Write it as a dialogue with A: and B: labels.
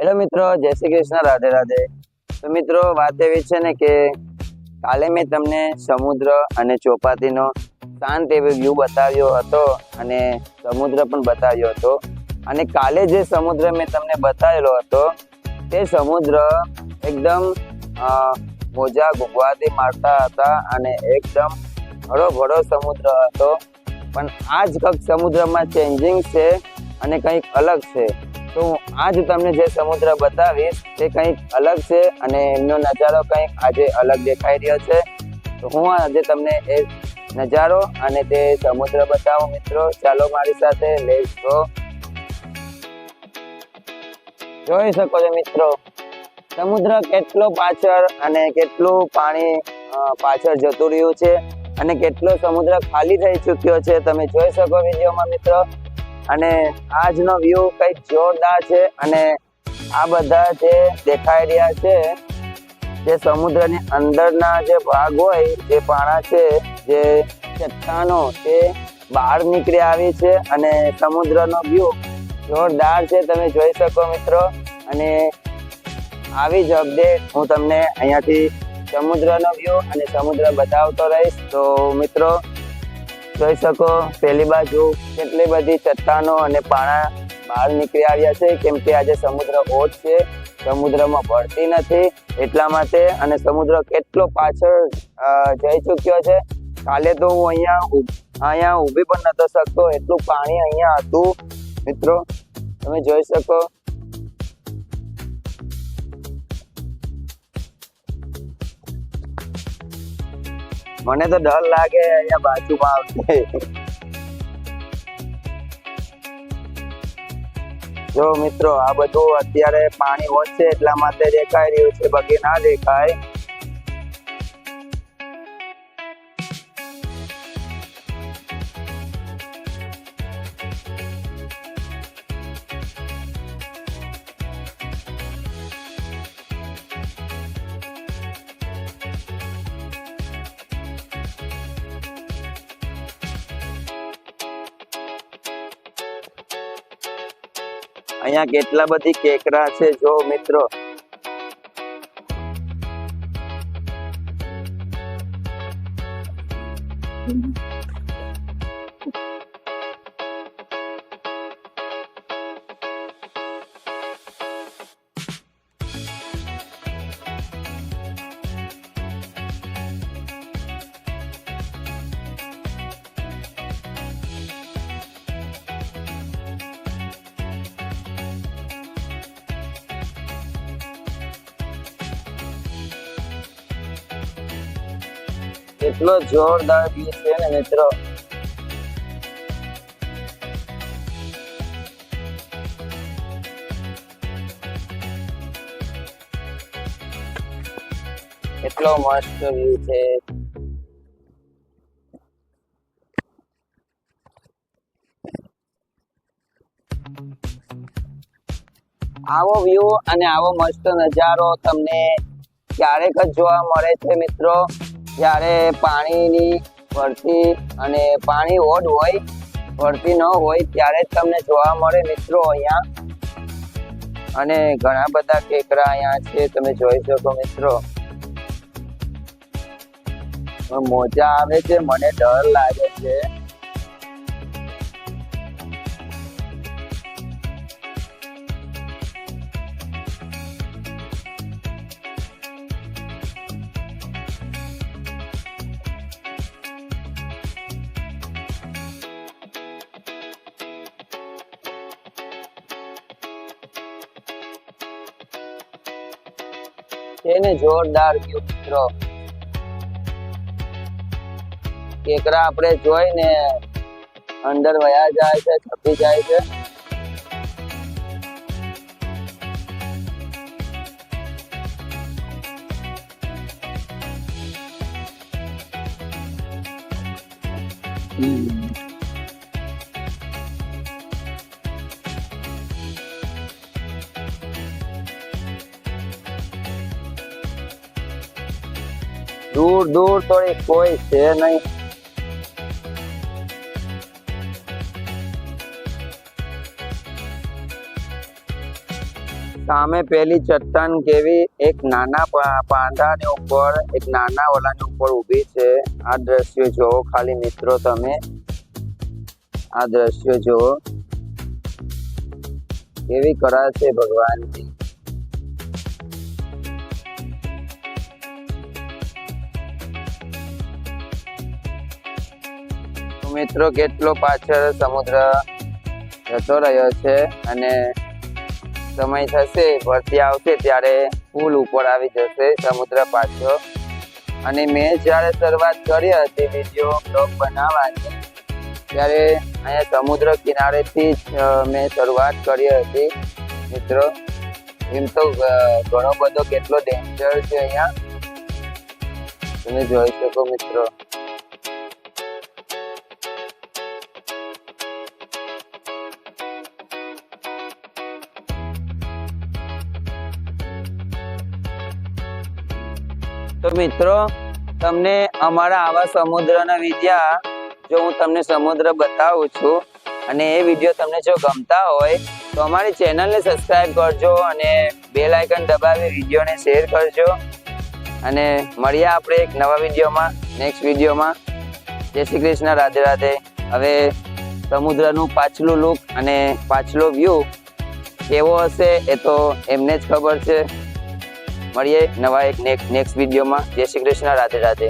A: Hello મિત્રો, જય શ્રી કૃષ્ણ, રાધે રાધે. તો મિત્રો, વાત એવી છે ને કે કાલે મેં તમને સમુદ્ર અને ચોપાટીનો શાંત એવો વ્યૂ બતાવ્યો હતો અને સમુદ્ર પણ બતાવ્યો હતો. અને કાલે જે સમુદ્ર મેં તમને બતાવેલો હતો તે સમુદ્ર એકદમ મોજા ગુગવાથી મારતા હતા અને એકદમ હળો ભળો સમુદ્ર હતો. પણ આજ કંઈક સમુદ્રમાં ચેન્જિંગ છે અને કંઈક અલગ છે. તો આજ તમને જે સમુદ્ર બતાવીશ તે કંઈક અલગ છે અને એમનો નજારો કંઈક આજે અલગ દેખાઈ રહ્યો છે. તો હું આજે તમને એ નજારો અને તે સમુદ્ર બતાવું મિત્રો. ચાલો મારી સાથે, લેટ્સ ગો. જોઈ શકો છો મિત્રો, સમુદ્ર કેટલો પાછળ અને કેટલું પાણી પાછળ જતું રહ્યું છે અને કેટલો સમુદ્ર ખાલી થઈ ચૂક્યો છે તમે જોઈ શકો વિડીયોમાં મિત્રો. અને આજનો વ્યૂ કંઈક જોરદાર છે. અને આ બધા જે દેખાઈ રહ્યા છે જે સમુદ્રની અંદરના જે ભાગ હોય, જે પાણા છે, જે ચટ્ટાનો, તે બહાર નીકળી આવી છે અને સમુદ્રનો વ્યૂ જોરદાર છે તમે જોઈ શકો મિત્રો. અને આવી જ અપડેટ હું તમને અહીંયાથી સમુદ્રનો વ્યૂ અને સમુદ્ર બતાવતો રહીશ. તો મિત્રો જોઈ શકો, પહેલી બાજુ કેટલી બધી ચટ્ટાનો અને પાણા બહાર નીકળી આવ્યા છે, કેમ કે આજે સમુદ્ર ઓછ છે, સમુદ્રમાં ભરતી નથી એટલા માટે. અને સમુદ્ર કેટલો પાછળ જઈ ચૂક્યો છે. કાલે તો હું અહીંયા ઊભી પણ નતો શકતો, એટલું પાણી અહીંયા હતું મિત્રો, તમે જોઈ શકો. મને તો ડર લાગે અહીંયા બાજુમાં આવશે. જો મિત્રો, આ બધું અત્યારે પાણી વધશે એટલા માટે દેખાઈ રહ્યું છે, બાકી ના દેખાય. અહીંયા કેટલા બધી કેકરા છે જો મિત્રો. એટલો જોરદાર વ્યૂ છે ને મિત્રો. એટલો મસ્ત વ્યૂ છે. આવો વ્યૂ અને આવો મસ્ત નજારો તમને ક્યારેક જ જોવા મળે છે મિત્રો, જ્યારે પાણીની ભરતી અને પાણી ઓડ હોય, ભરતી ન હોય ત્યારે જ તમને જોવા મળે મિત્રો અહીંયા. અને ઘણા બધા કેકરા અહીંયા છે તમે જોઈ શકો મિત્રો. મોજા આવે છે, મને ડર લાગે છે. એને જોરદાર વ્યૂ મિત્રો. કેકરા આપણે જોઈને અંદર વયા જાય છે, છપી જાય છે. દૂર દૂર તો કોઈ છે નહીં. સામે પેલી ચટ્ટાન કેવી એક નાના પાંડાની ઉપર એક નાના ઓલાની ઉપર ઊભી છે. આ દ્રશ્ય જોવો ખાલી મિત્રો, તમે આ દ્રશ્ય જોવો કેવી કળા છે ભગવાનની. મિત્રો કેટલો પાછળ સમુદ્ર જતો રહ્યો છે અને સમય થશે ભરતી આવશે ત્યારે પુલ ઉપર આવી જશે સમુદ્ર પાછો. અને મેં જ્યારે શરૂઆત કરી હતી વિડીયો બ્લોગ બનાવવાની ત્યારે અહીંયા સમુદ્ર કિનારેથી જ મેં શરૂઆત કરી હતી મિત્રો. એમ તો ઘણો બધો કેટલો ડેન્જર છે અહીંયા, તમે જોઈ શકો મિત્રો. તો મિત્રો તમને અમારા આવા સમુદ્રના વિડિયા જો હું તમને સમુદ્ર બતાવું છું અને એ વિડીયો તમને જો ગમતા હોય તો અમારી ચેનલને સબસ્ક્રાઇબ કરજો અને બેલ આઇકન દબાવી વિડીયોને શેર કરજો. અને મળીએ આપણે એક નવા વિડીયોમાં, નેક્સ્ટ વિડીયોમાં. જય શ્રી કૃષ્ણ, રાધે રાધે. હવે સમુદ્રનું પાછલું લુક અને પાછલો વ્યૂ કેવો હશે એ તો એમને જ ખબર છે. મળીએ નવા એક નેક્સ્ટ વિડીયોમાં. જય શ્રી કૃષ્ણ, રાધે રાધે.